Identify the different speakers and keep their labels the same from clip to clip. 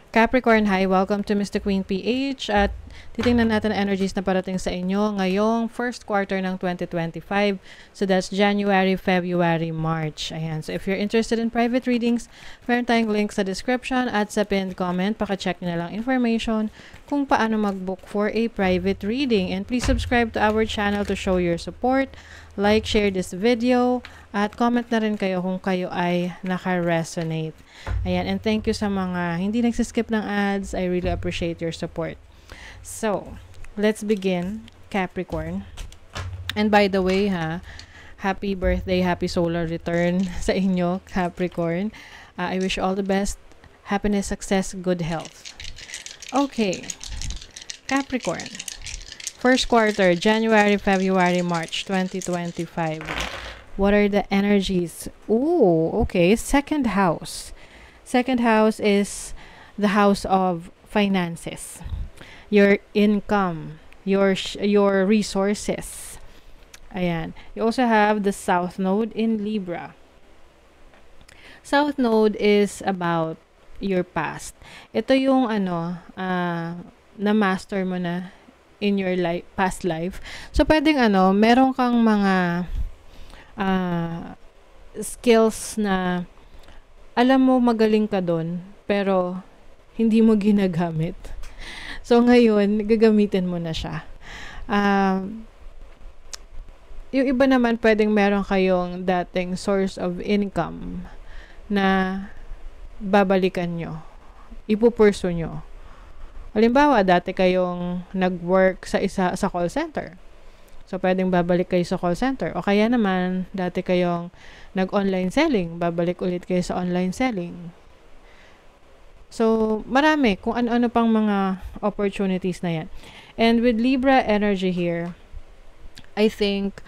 Speaker 1: Capricorn, hi! Welcome to Mr. Queen PH at titingnan natin ang energies na parating sa inyo ngayong first quarter ng 2025. So that's January, February, March. Ayan. So if you're interested in private readings, meron tayong link sa description at sa pinned comment. Paka-check nyo na lang information kung paano mag-book for a private reading. And please subscribe to our channel to show your support. Like, share this video, at comment na rin kayo kung kayo ay naka-resonate. Ayan, and thank you sa mga hindi nagsiskip ng ads. I really appreciate your support. So, let's begin, Capricorn. And by the way, happy birthday, happy solar return sa inyo, Capricorn. I wish you all the best, happiness, success, good health. Okay, Capricorn. First quarter, January, February, March 2025. What are the energies? Ooh, okay. Second house. Second house is the house of finances. Your income, your resources. Ayan. You also have the South Node in Libra. South Node is about your past. Ito yung na-master mo na in your past life. So, pwedeng meron kang mga skills na alam mo magaling ka doon, pero hindi mo ginagamit. So, ngayon, gagamitin mo na siya. Yung iba naman, pwedeng meron kayong dating source of income na babalikan nyo. Ipupurso nyo. Halimbawa, dati kayong nag-work sa call center. So, pwedeng babalik kayo sa call center. O kaya naman, dati kayong nag-online selling. Babalik ulit kayo sa online selling. So, marami. Kung ano-ano pang mga opportunities na yan. And with Libra energy here, I think,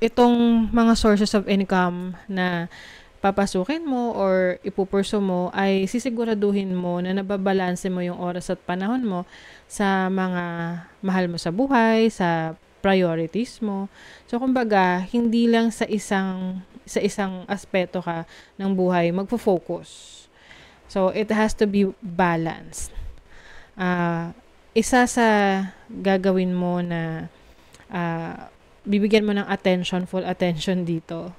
Speaker 1: itong mga sources of income na papasukin mo or ipupurso mo ay sisiguraduhin mo na nababalanse mo yung oras at panahon mo sa mga mahal mo sa buhay, sa priorities mo. So, kumbaga, hindi lang sa isang aspeto ka ng buhay magfo-focus. So, it has to be balanced. Isa sa gagawin mo na bibigyan mo ng attention, full attention dito,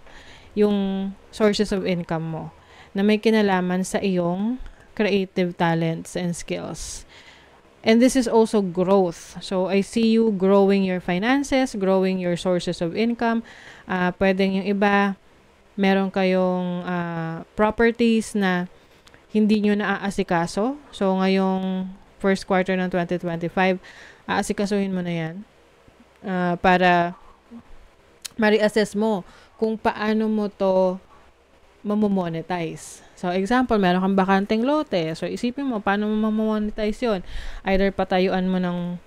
Speaker 1: yung sources of income mo na may kinalaman sa iyong creative talents and skills. And this is also growth. So, I see you growing your finances, growing your sources of income. Pwedeng yung iba, meron kayong properties na hindi nyo naaasikaso. So, ngayong first quarter ng 2025, aasikasuhin mo na yan para ma-reassess mo kung paano mo to mamomonetize. So, example, meron kang bakanteng lote. So, isipin mo, paano mo mamomonetize yun? Either patayuan mo ng,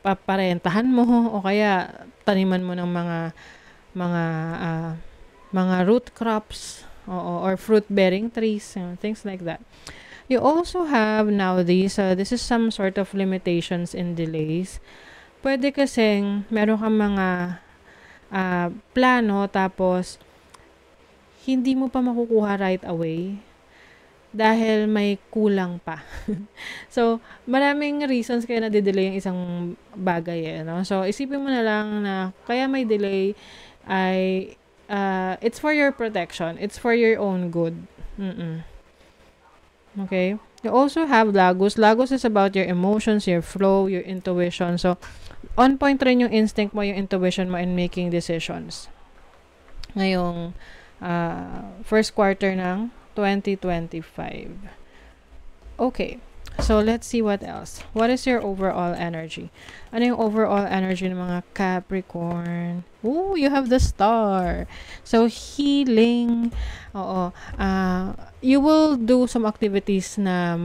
Speaker 1: paparentahan mo, o kaya taniman mo ng mga root crops, or fruit-bearing trees, things like that. You also have nowadays, this is some sort of limitations and delays. Pwede kasing meron kang mga plano, tapos hindi mo pa makukuha right away dahil may kulang pa. So, maraming reasons kaya na-delay yung isang bagay. So, isipin mo na lang na kaya may delay ay it's for your protection. It's for your own good. Okay? You also have Lagos. Lagos is about your emotions, your flow, your intuition. So, on point rin yung instinct mo, yung intuition mo in making decisions. Ngayong first quarter ng 2025. Okay. So, let's see what else. What is your overall energy? Ano yung overall energy ng mga Capricorn? Ooh, you have the star. So, healing. Oo. You will do some activities na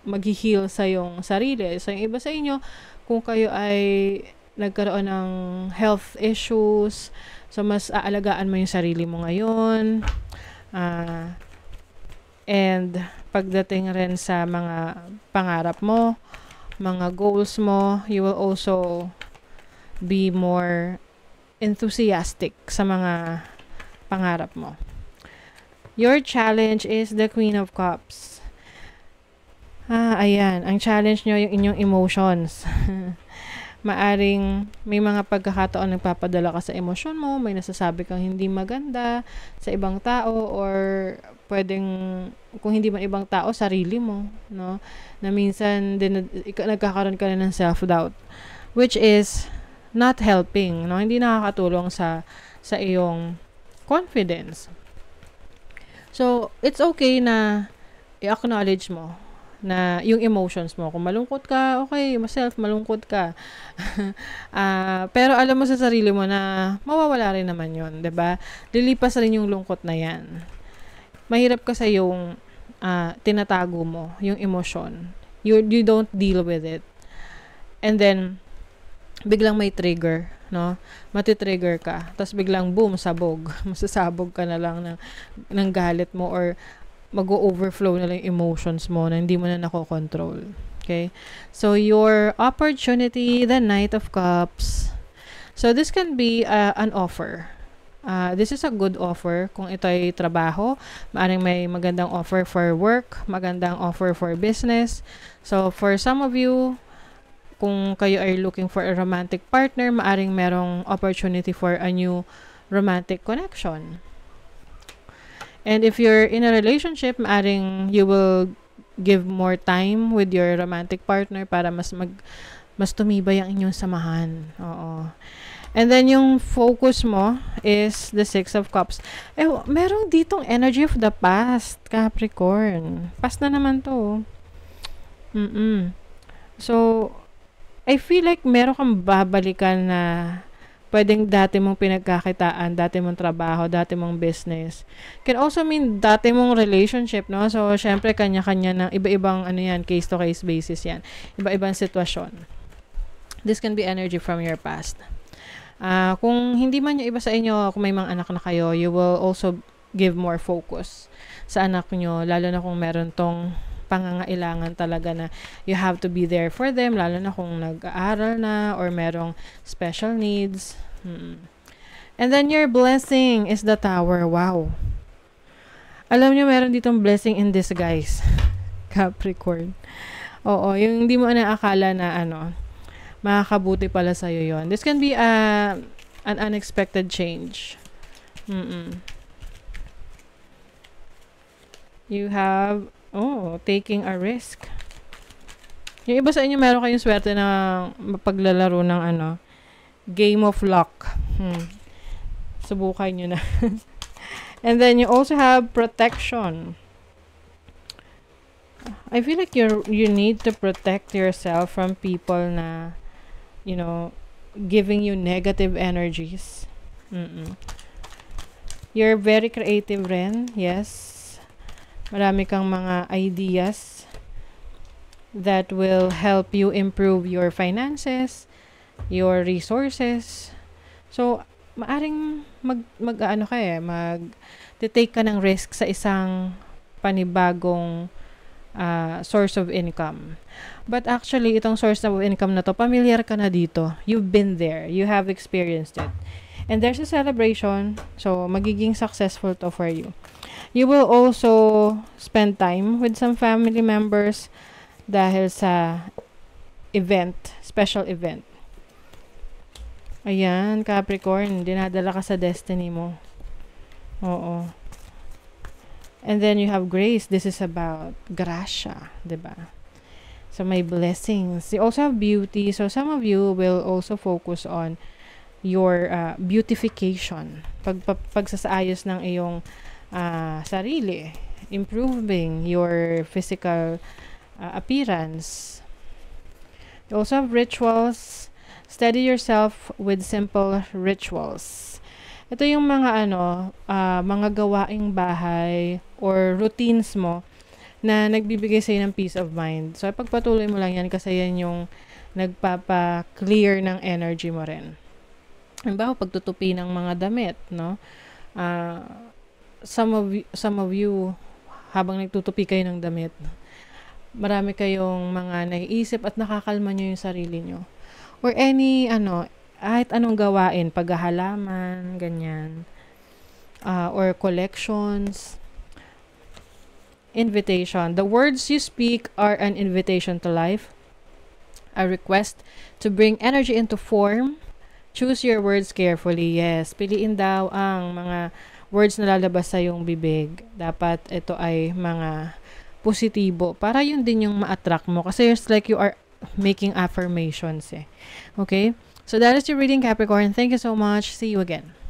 Speaker 1: mag-heal sa yung sarili. So, yung iba sa inyo, kung kayo ay nagkaroon ng health issues, so mas aalagaan mo yung sarili mo ngayon. And pagdating rin sa mga pangarap mo, mga goals mo, you will also be more enthusiastic sa mga pangarap mo. Your challenge is the Queen of Cups. Ayan, ang challenge nyo yung inyong emotions. Maaring may mga pagkakataon nagpapadala ka sa emosyon mo, may nasasabi kang hindi maganda sa ibang tao, or pwedeng kung hindi man ibang tao, sarili mo, no? Na minsan din nagkakaroon ka na ng self-doubt, which is not helping, no? Hindi nakakatulong sa iyong confidence. So, it's okay na i-acknowledge mo na yung emotions mo. Kung malungkot ka, okay, malungkot ka. Pero alam mo sa sarili mo na mawawala rin naman yun, 'di ba? Lilipas rin yung lungkot na yan. Mahirap kasi yung tinatago mo, yung emosyon. You don't deal with it. And then, biglang may trigger, no? Matitrigger ka. Tapos biglang boom, sabog. Masasabog ka na lang ng galit mo, or mag-overflow na lang yung emotions mo na hindi mo na nakokontrol. Okay? So, your opportunity, the Knight of Cups. So, this can be an offer. This is a good offer kung ito ay trabaho. Maaring may magandang offer for work, magandang offer for business. So, for some of you, kung kayo are looking for a romantic partner, maaring merong opportunity for a new romantic connection. And if you're in a relationship, maaring you will give more time with your romantic partner para mas tumibay ang inyong samahan. Oo. And then yung focus mo is the Six of Cups. Merong ditong energy of the past, Capricorn. Past na naman to. So, I feel like meron kang babalikan na pwedeng dati mong pinagkakitaan, dati mong trabaho, dati mong business. Can also mean dati mong relationship, no? So, syempre, kanya-kanya na iba-ibang, case-to-case basis yan. Iba-ibang sitwasyon. This can be energy from your past. Kung hindi man yung iba sa inyo, kung may mga anak na kayo, you will also give more focus sa anak nyo, lalo na kung meron tong pangangailangan talaga na you have to be there for them, lalo na kung nag-aaral na or merong special needs. And then your blessing is the Tower. Wow. Alam nyo, meron ditong blessing in disguise. Capricorn. Oo, yung hindi mo naakala na makakabuti pala sa'yo yon. This can be an unexpected change. You have taking a risk. Yung iba sa inyo, meron kayong swerte na mapaglalaro ng game of luck. Subukan nyo na. And then you also have protection. I feel like you need to protect yourself from people na, giving you negative energies. You're very creative rin. Yes. Marami kang mga ideas that will help you improve your finances, your resources. So, maaring mag-take ka ng risk sa isang panibagong source of income. But actually, itong source of income na to, familiar ka na dito. You've been there. You have experienced it. And there's a celebration. So, magiging successful to for you. You will also spend time with some family members dahil sa special event. Ayan, Capricorn, dinadala ka sa destiny mo. Oo. And then you have grace. This is about gracia, diba? So, may blessings. You also have beauty. So, some of you will also focus on your beautification. Pagsasaayos ng iyong sarili, improving your physical appearance. You also have rituals. Steady yourself with simple rituals. Ito yung mga mga gawaing bahay or routines mo na nagbibigay sa'yo ng peace of mind. So, pagpatuloy mo lang yan kasi yan yung nagpapa-clear ng energy mo rin. Halimbawa, pagtutupi ng mga damit, no? Some of you, habang nagtutupi kayo ng damit, marami kayong mga naiisip at nakakalma nyo yung sarili nyo. Or any, kahit anong gawain, paghahalaman, ganyan, or collections. invitation. The words you speak are an invitation to life, a request to bring energy into form. Choose your words carefully. Yes, piliin daw ang mga words na lalabas sa iyong bibig. Dapat ito ay mga positibo para yun din yung ma-attract mo. Kasi it's like you are making affirmations eh. Okay? So that is your reading, Capricorn. Thank you so much. See you again.